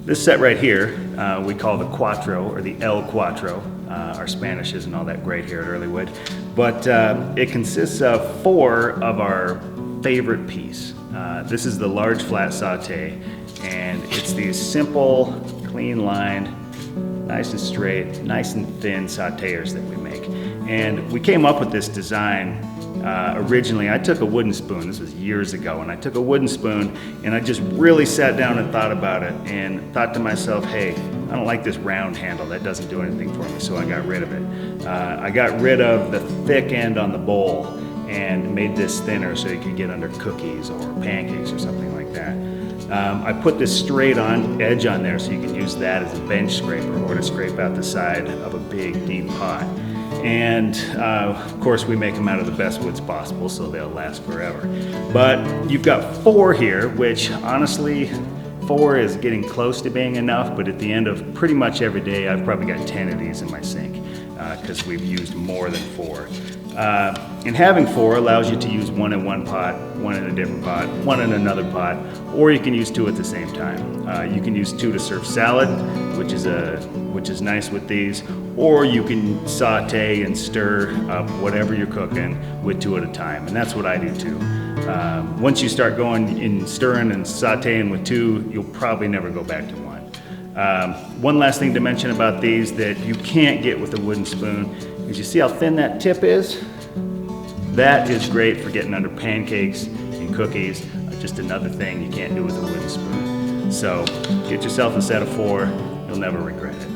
This set right here, we call the Quattro, or the El Quattro. Our Spanish isn't all that great here at Earlywood, but it consists of 4 of our favorite piece. This is the large flat saute, and it's these simple, clean lined, nice and straight, nice and thin sauteers that we make. And we came up with this design originally. I took a wooden spoon, this was years ago, and I took a wooden spoon and I just really sat down and thought about it and thought to myself, hey, I don't like this round handle, that doesn't do anything for me, so I got rid of it. I got rid of the thick end on the bowl and made this thinner so you could get under cookies or pancakes or something like that. I put this straight on edge on there so you can use that as a bench scraper or to scrape out the side of a big deep pot. And of course we make them out of the best woods possible so they'll last forever. But you've got 4 here, which honestly 4 is getting close to being enough, but at the end of pretty much every day I've probably got 10 of these in my sink because we've used more than 4. And having 4 allows you to use 1 in one pot, 1 in a different pot, 1 in another pot, or you can use 2 at the same time. You can use 2 to serve salad, which is nice with these, or you can saute and stir up whatever you're cooking with 2 at a time, and that's what I do too. Once you start going in stirring and sauteing with 2, you'll probably never go back to 1. One last thing to mention about these that you can't get with a wooden spoon is you see how thin that tip is? That is great for getting under pancakes and cookies. Just another thing you can't do with a wooden spoon. So get yourself a set of 4, you'll never regret it.